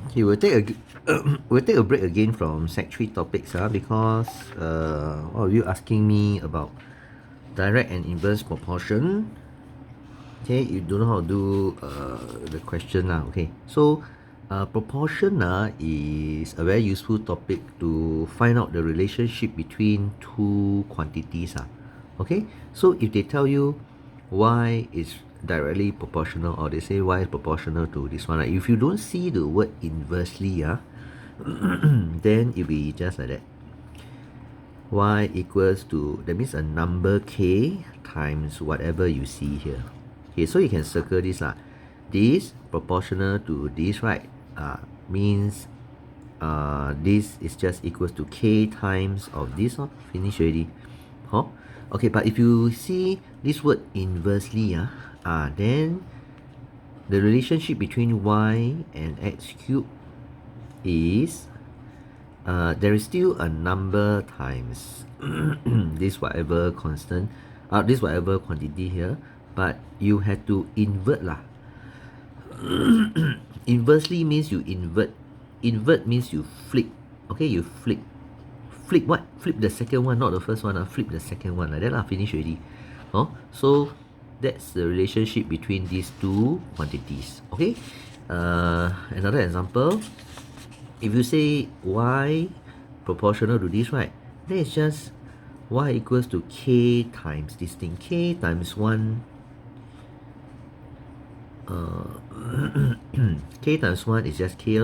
Okay, we'll take a break again from Sec 3 topics because all of you asking me about direct and inverse proportion. Okay, you don't know how to do the question lah. Okay, so proportion is a very useful topic to find out the relationship between two quantities. Okay, so if they tell you y is directly proportional or they say y is proportional to this one, if you don't see the word inversely, then it'll be just like that. Y equals to, that means a number k times whatever you see here. Okay, so you can circle this lah. This proportional to this, right? Means this is just equals to k times of this. Finish already. Okay, but if you see this word inversely, then the relationship between y and x cubed is there is still a number times this whatever constant, this whatever quantity here, but you have to invert lah. Inversely means you invert. Invert means you flip. Okay, you flip. Flip what? Flip the second one, not the first one. Flip the second one like that lah. Finish already. So that's the relationship between these two quantities. Okay. Another example. If you say y proportional to this, right? Then it's just y equals to k times this thing. K times 1. K times 1 is just k.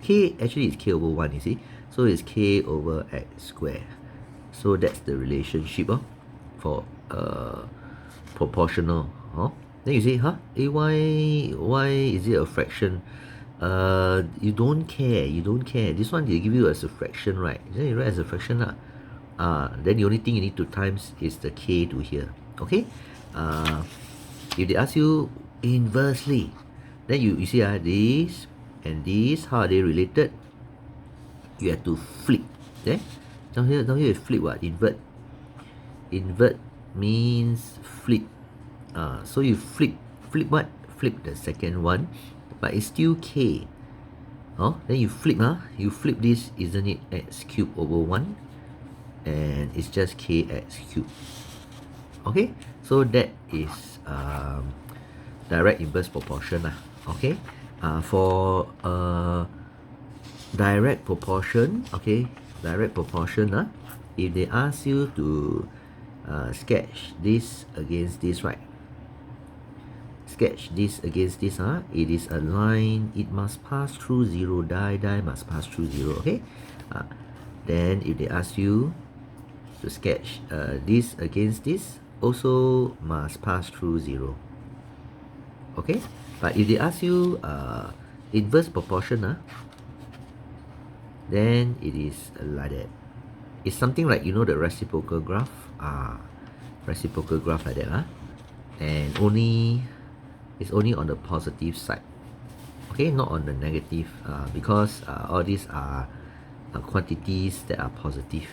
K actually is k over 1, you see. So it's k over x squared. So that's the relationship for proportional. Then you say, why is it a fraction? You don't care. This one they give you as a fraction, right? Then you write as a fraction lah. Then the only thing you need to times is the k to here. Okay. If they ask you inversely, then you see this and this, how are they related? You have to flip. Okay. Down here you flip what? Invert. Invert means flip. So you flip what? Flip the second one, but it's still k. Then you flip, you flip this, isn't it x cubed over 1? And it's just kx cubed. Okay, so that is direct inverse proportion lah. Okay, for direct proportion, if they ask you to sketch this against this, right? Sketch this against this, it is a line, it must pass through 0, die must pass through 0. Okay, then if they ask you to sketch this against this, also must pass through 0. Okay, but if they ask you inverse proportion, then it is like that. It's something like, you know, the reciprocal graph. Reciprocal graph like that, and it's only on the positive side. Okay, not on the negative, because all these are quantities that are positive.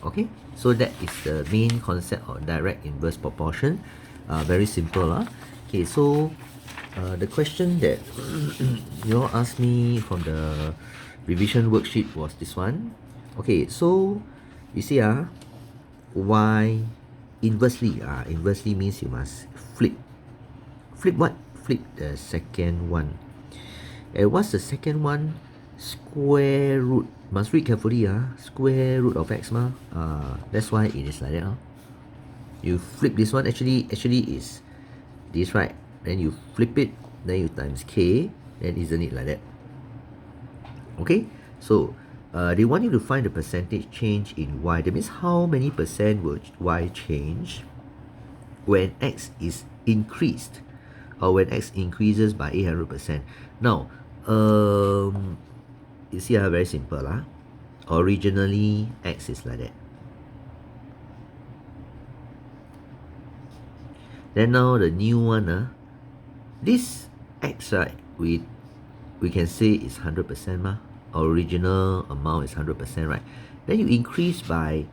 Okay, so that is the main concept of direct inverse proportion. Very simple. Okay, so the question that you all asked me from the revision worksheet was this one. Okay, so you see, y inversely, inversely means you must flip. Flip what? Flip the second one. And what's the second one? Square root. Must read carefully, square root of x that's why it is like that. You flip this one, actually is this, right? Then you flip it, then you times k, then isn't it like that? Okay, so they want you to find the percentage change in y. That means how many percent will y change when x is increased, or when x increases by 800%. Now, you see, very simple. Originally, x is like that. Then now the new one, this x, right, we can say is 100%. Original amount is 100%, right? Then you increase by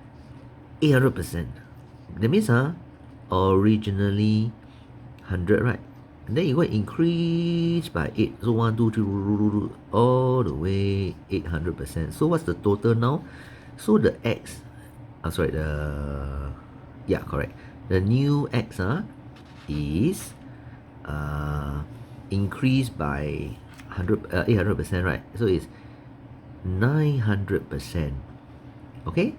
800%. That means originally 100, right? And then you go increase by 8. So 1, 2, 3, all the way 800%. So what's the total now? So the x, yeah, correct. The new x is increased by 800%, right? So it's 900%, okay,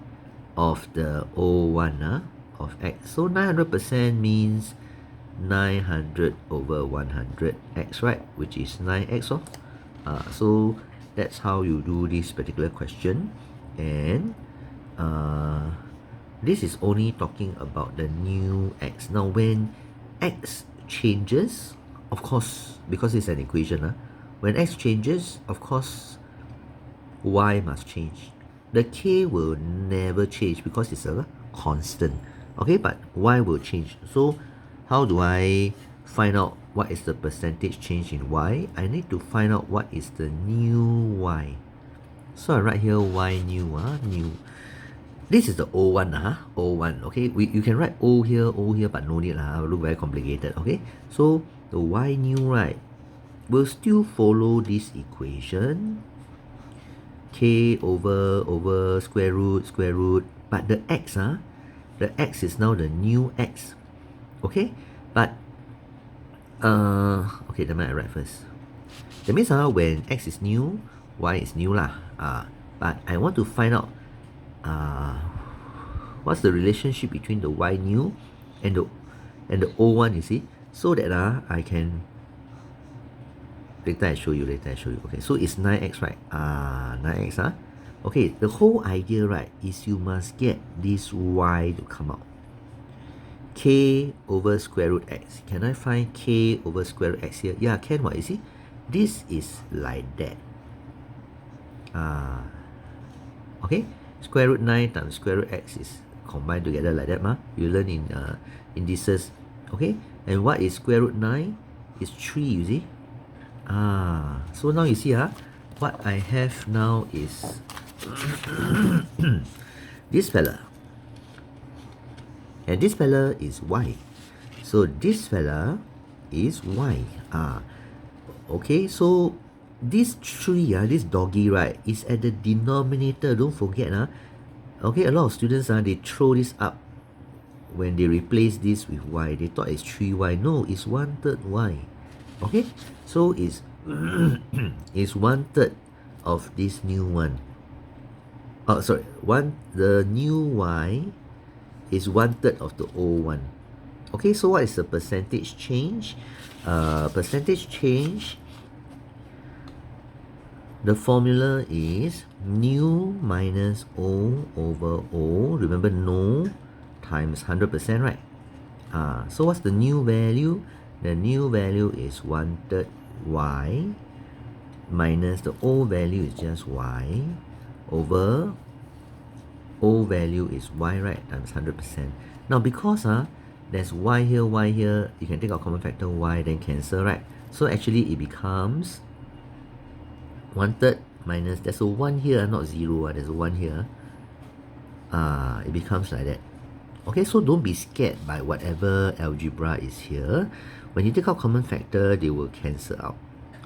of the O1 of x. So 900% means 900 over 100 x, right, which is 9x. So that's how you do this particular question. And this is only talking about the new x. Now when x changes, of course, because it's an equation, when x changes, of course y must change. The k will never change because it's a constant, okay, but y will change. So how do I find out what is the percentage change in y? I need to find out what is the new y. So I write here y new, new. This is the O1, O1, okay? You can write O here, but no need, it will look very complicated, okay? So the y new, right, will still follow this equation. K over square root, but the x, the x is now the new x, okay? But, okay, let me write first. That means when x is new, y is new lah. But I want to find out what's the relationship between the y new and the O1, you see, so that I can later I show you. Okay, so it's 9x, right? 9x, okay. The whole idea, right, is you must get this y to come out. K over square root x. Can I find k over square root x here? Yeah, can. What you see? This is like that. Okay, square root 9 times square root x is combined together like that, you learn in indices, okay? And what is square root 9? Is 3, you see? So now you see, what I have now is this fella, and this fella is y. So this fella is y. Okay, so this 3, this doggy, right, is at the denominator. Don't forget, okay, a lot of students, they throw this up when they replace this with y. They thought it's 3y. No, it's 1/3 y. Okay, so it's it's 1/3 of this new one. The new y is 1/3 of the old one. Okay, so what is the percentage change? Percentage change, the formula is new minus O over O. Remember, no times 100%, right? So what's the new value? The new value is 1/3 y minus the O value is just y over O value is y, right? Times 100%. Now because there's y here, you can take out common factor y, then cancel, right? So actually it becomes 1/3 minus, there's a 1 here, not 0, there's a 1 here. It becomes like that. Okay, so don't be scared by whatever algebra is here. When you take out common factor, they will cancel out.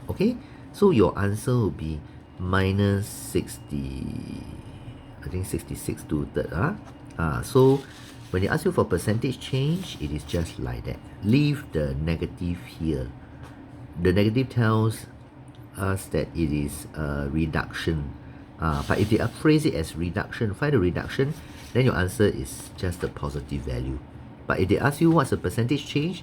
Okay, so your answer will be minus 60, I think 66 2/3. So when they ask you for percentage change, it is just like that. Leave the negative here. The negative tells us that it is a reduction. But if they phrase it as reduction, find the reduction, then your answer is just a positive value. But if they ask you what's the percentage change,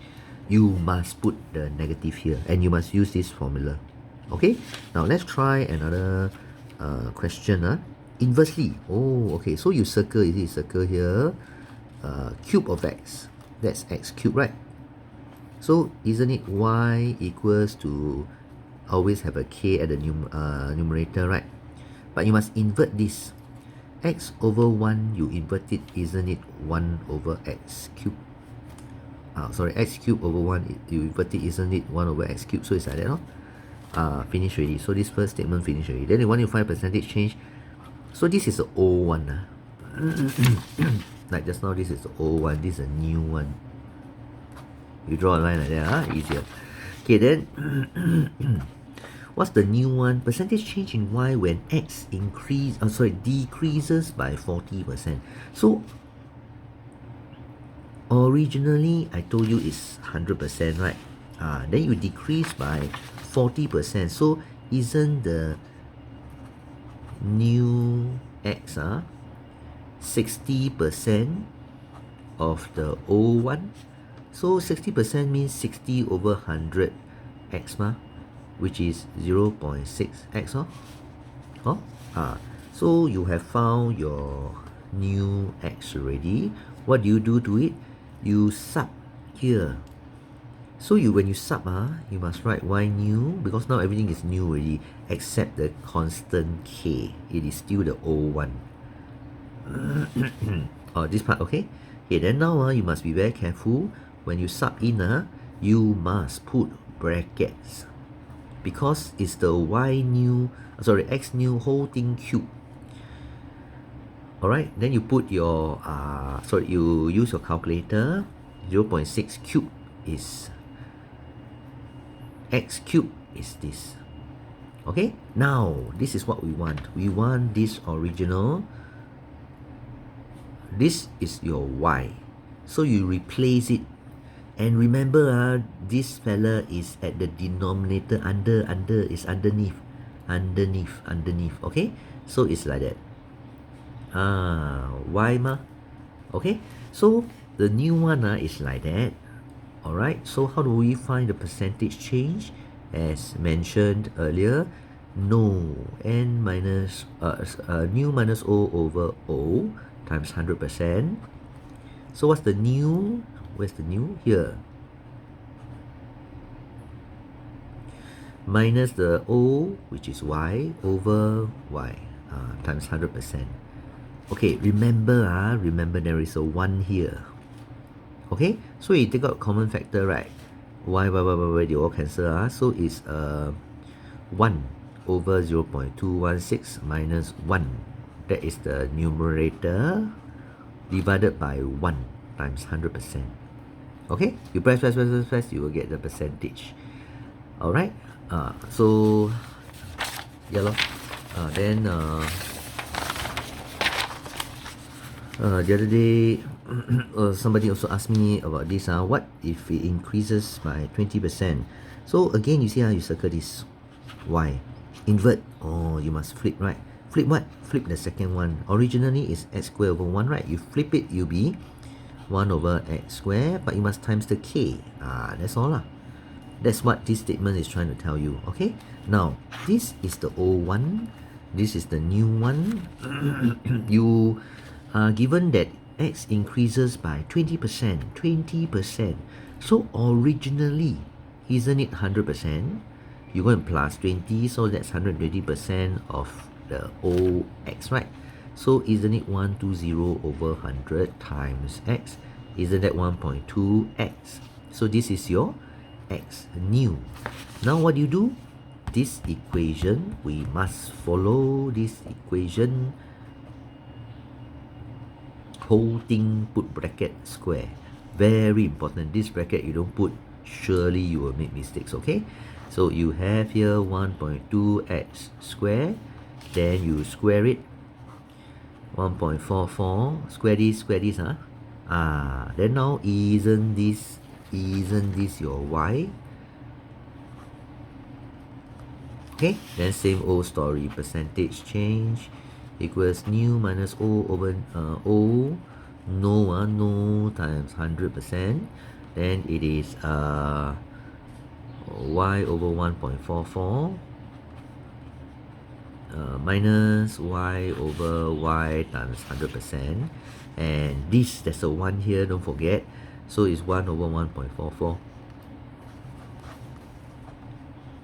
you must put the negative here and you must use this formula. Okay, now let's try another question. Inversely, okay, so you circle, circle here, cube of x, that's x cube, right? So isn't it y equals to always have a k at the numerator, right? But you must invert this. X over 1, you invert it, isn't it 1 over x cube? X cube over 1, you invert it, isn't it 1 over x cube? So it's like that, finish already. So this first statement finished already. Then you want to find percentage change. So this is the old one. Like just now, this is the old one, this is a new one. You draw a line like that, easier. Okay, then what's the new one? Percentage change in y when x decreases by 40%. So originally I told you it's 100%, right? Then you decrease by 40%. So isn't the new x 60% of the old one? So 60% means 60 over 100 x which is 0.6x so you have found your new x already. What do you do to it? You sub here. So when you sub you must write y new, because now everything is new already except the constant k. It is still the old one. This part, okay? Okay, then now you must be very careful. When you sub in, you must put brackets, because it's the x new whole thing cube. Alright, then you put your you use your calculator. 0.6 cube is x cube is this. Okay, now this is what we want. We want this original. This is your y. So you replace it. And remember, this fella is at the denominator. Under is underneath. Okay? So it's like that. Y okay? So the new one is like that. Alright, so how do we find the percentage change? As mentioned earlier, new minus O over O times 100%. So what's the new? Where's the new? Here. Minus the O, which is y, over y times 100%. Okay, remember there is a 1 here. Okay, so you take out common factor, right? Y, they all cancel. So it's 1 over 0.216 minus 1. That is the numerator divided by 1 times 100%. Okay, you press, you will get the percentage. Alright, so yeah lor. Then the other day somebody also asked me about this. What if it increases by 20%? So again, you see you circle this y. Invert. You must flip, right? Flip what? Flip the second one. Originally is x squared over 1, right? You flip it, you'll be 1 over x squared, but you must times the k. That's all lah. That's what this statement is trying to tell you. Okay, now this is the old one, this is the new one. You are given that x increases by 20%. So originally, isn't it 100%? You go and plus 20, so that's 120% of the old x, right? So isn't it 120 over 100 times x? Isn't that 1.2x? So this is your x new. Now what do you do? This equation, we must follow this equation. Whole thing put bracket square. Very important. This bracket you don't put, surely you will make mistakes, okay? So you have here 1.2x square. Then you square it. 1.44. Square this, then now isn't this your y? Okay, then same old story. Percentage change equals new minus O over O. No times 100%. Then it is y over 1.44 minus y over y times 100%. And there's a 1 here, don't forget. So it's 1 over 1.44.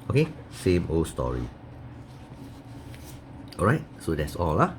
Okay, same old story. Alright, so that's all.